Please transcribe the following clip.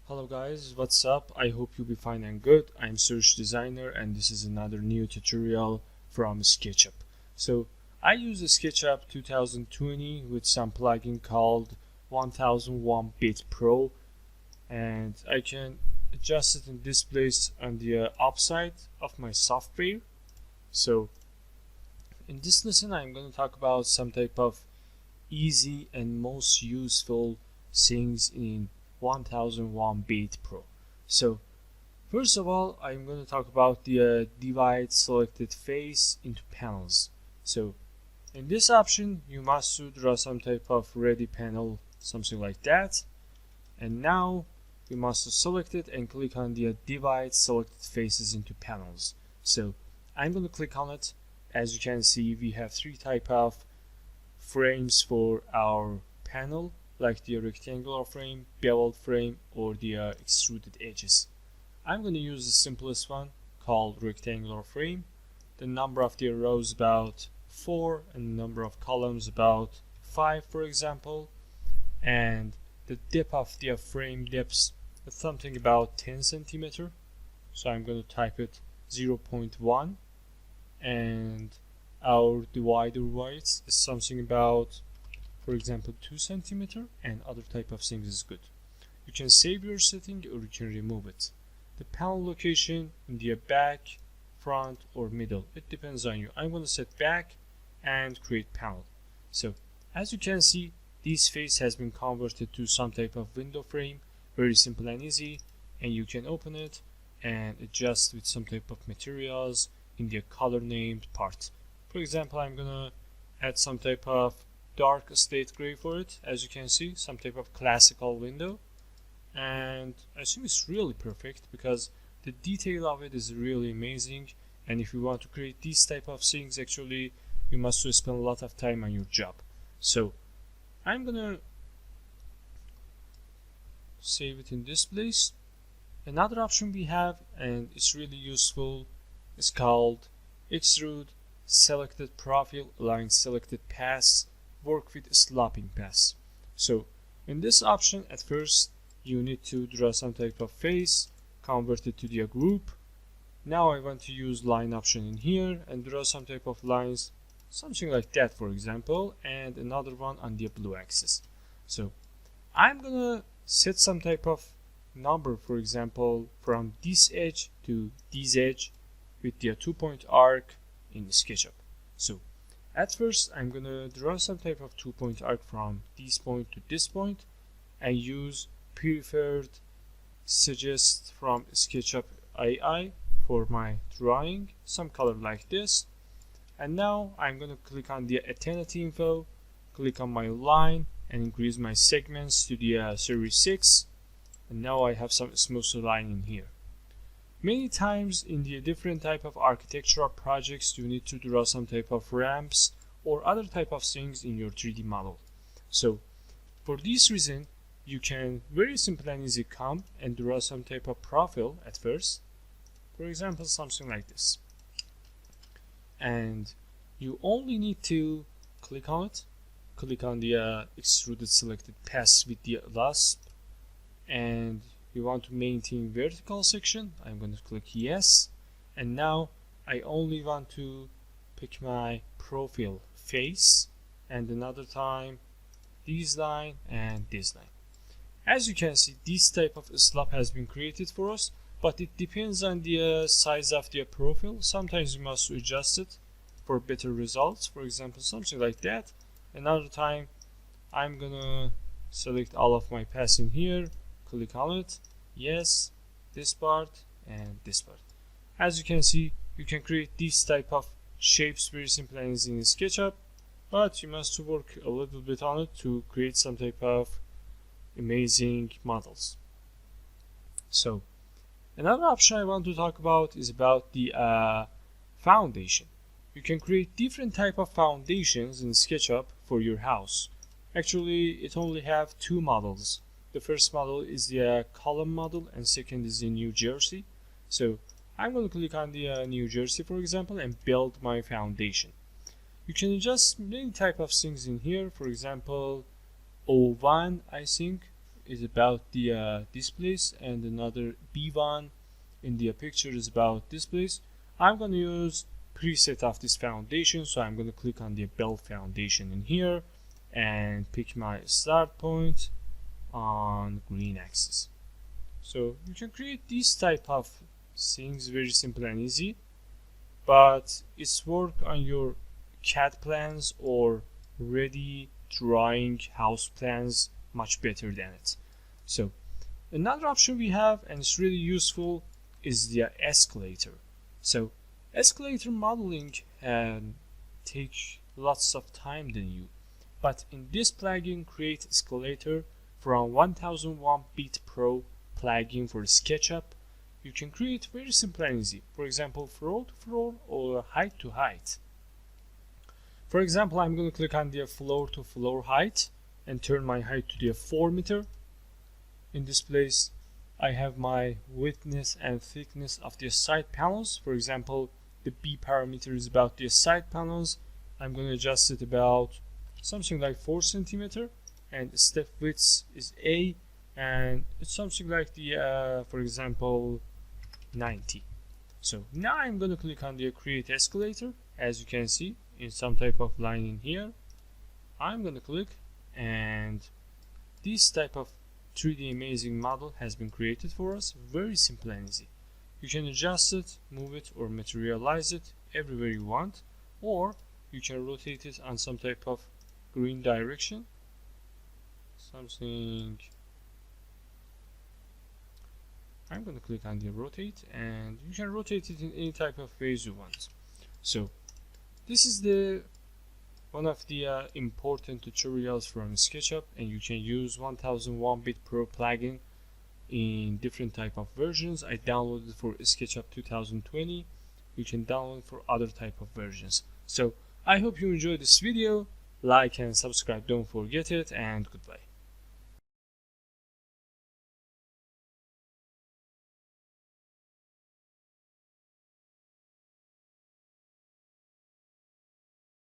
Hello guys, what's up? I hope you'll be fine and good. I'm Search Designer and this is another new tutorial from SketchUp. So I use the SketchUp 2020 with some plugin called 1001 Bit Pro, and I can adjust it in this place on the upside of my software. So in this lesson I'm going to talk about some type of easy and most useful things in 1001 Bit Pro. So first of all, I'm going to talk about the divide selected face into panels. So in this option, you must draw some type of ready panel, something like that. And now you must select it and click on the divide selected faces into panels. So I'm going to click on it. As you can see, we have three type of frames for our panel, like the rectangular frame, beveled frame, or the extruded edges. I'm going to use the simplest one called rectangular frame. The number of the rows about 4 and the number of columns about 5, for example, and the depth of the frame depth is something about 10 centimeter. So I'm going to type it 0.1, and our divider width is something about, for example, 2 centimeter, and other type of things is good. You can save your setting or you can remove it. The panel location in the back, front, or middle, it depends on you. I'm going to set back and create panel. So as you can see, this face has been converted to some type of window frame, very simple and easy, and you can open it and adjust with some type of materials in the color named part. For example, I'm gonna add some type of dark slate gray for it. As you can see, some type of classical window, and I think it's really perfect because the detail of it is really amazing. And if you want to create these type of things, actually you must spend a lot of time on your job. So I'm gonna save it in this place. Another option we have, and it's really useful, is called Extrude Selected Profile Align Selected Paths Work with Sloping Paths. So in this option, at first you need to draw some type of face, convert it to the group. Now I want to use line option in here and draw some type of lines, something like that, for example, and another one on the blue axis. So I'm gonna set some type of number, for example, from this edge to this edge with the 2-point arc in SketchUp. So at first I'm gonna draw some type of 2-point arc from this point to this point and use preferred suggest from SketchUp AI for my drawing, some color like this. And now I'm gonna click on the Eternity info, click on my line and increase my segments to the 36, and now I have some smooth line in here. Many times in the different type of architectural projects, you need to draw some type of ramps or other type of things in your 3D model. So for this reason, you can very simple and easy come and draw some type of profile at first. For example, something like this. And you only need to click on it, click on the extruded selected paths with the last, and you want to maintain vertical section. I'm going to click yes, and now I only want to pick my profile face, and another time this line and this line. As you can see, this type of slope has been created for us, but it depends on the size of the profile. Sometimes you must adjust it for better results, for example, something like that. Another time I'm gonna select all of my paths in here, click on it, yes, this part and this part. As you can see, you can create this type of shapes very simple and easy in SketchUp, but you must work a little bit on it to create some type of amazing models. So another option I want to talk about is about the foundation. You can create different type of foundations in SketchUp for your house. Actually, it only have two models. The first model is the column model, and second is the New Jersey. So I'm going to click on the New Jersey, for example, and build my foundation. You can adjust many type of things in here. For example, O1, I think is about the this place, and another B1 in the picture is about this place. I'm going to use preset of this foundation, so I'm going to click on the belt foundation in here and pick my start point on green axis. So you can create these type of things very simple and easy, but it's work on your CAD plans or ready drawing house plans much better than it. So another option we have, and it's really useful, is the escalator. So escalator modeling can take lots of time than you, but in this plugin, create escalator from 1001 bit pro plugin for SketchUp, you can create very simple and easy. For example, floor to floor or height to height. For example, I'm going to click on the floor to floor height and turn my height to the 4 meter. In this place, I have my widthness and thickness of the side panels. For example, the B parameter is about the side panels. I'm going to adjust it about something like 4 centimeter, and step width is A, and it's something like the for example 90. So now I'm going to click on the create escalator. As you can see, in some type of line in here, I'm going to click, and this type of 3D Amazing model has been created for us. Very simple and easy. You can adjust it, move it, or materialize it everywhere you want, or you can rotate it on some type of green direction. Something. I'm going to click on the rotate, and you can rotate it in any type of ways you want. So this is the one of the important tutorials from SketchUp, and you can use 1001 bit pro plugin in different type of versions. I downloaded for SketchUp 2020. You can download for other type of versions. So I hope you enjoyed this video. Like and subscribe, don't forget it, and goodbye.